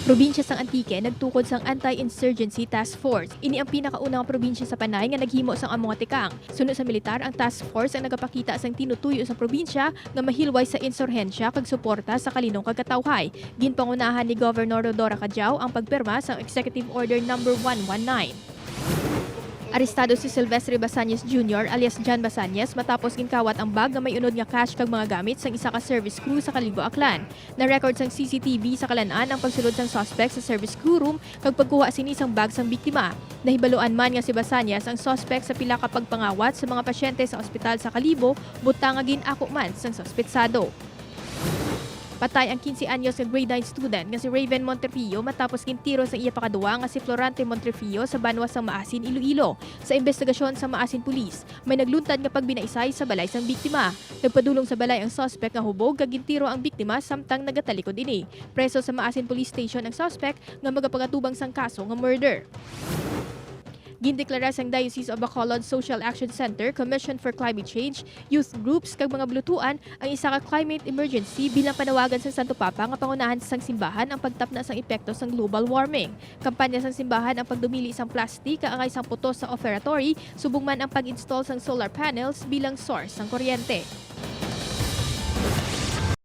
Probinsya sang Antique nagtukod sang Anti-Insurgency Task Force. Ini ang pinakaunang probinsya sa Panay nga naghimo sang among tikang. Sunod sa militar, ang task force ang nagapakita sang tinutuyo sa probinsya nga mahilway sa insurhensya kag suporta sa kalinong kagkatawhay. Ginpangunahan ni Governor Rodora Cajao ang pagpirma sa Executive Order No. 119. Arestado si Silvestre Basañez Jr. alias John Basañez matapos ginkawat ang bag nga may unod nga cash kag mga gamit sang isa ka service crew sa Kalibo, Aklan. Na-record sang CCTV sa kalan-an ang pagsulod sang suspect sa service crew room kag pagkuha sini sang bag sang biktima. Nahibaluan man nga si Basañez ang suspect sa pila ka pagpangawat sa mga pasyente sa ospital sa Kalibo, butang nga ginako man sang suspetsado. Patay ang 15 anyos nga grade 9 student nga si Raven Monterfio matapos gintiro sa iya pakaduwa nga si Florante Monterfio sa banwa sang Maasin, Iloilo. Sa investigasyon sa Maasin Police, may nagluntad nga pagbinaisay sa balay sang biktima. Nagpadulong sa balay ang suspect nga hubog kag gintiro ang biktima samtang nagatalikod ini. Preso sa Maasin Police Station ang suspect nga magapagatubang sang kaso nga murder. Gindeklara sang Diocese of Bacolod Social Action Center, Commission for Climate Change, youth groups kag mga blutuan ang isa ka climate emergency bilang panawagan sa Santo Papa nga pangunahan sang simbahan ang pagtapna sang epekto sang global warming. Kampanya sang simbahan ang pagdumili sang plastik kaangay sang putos sa offertory, subong man ang pag-install sang solar panels bilang source sang kuryente.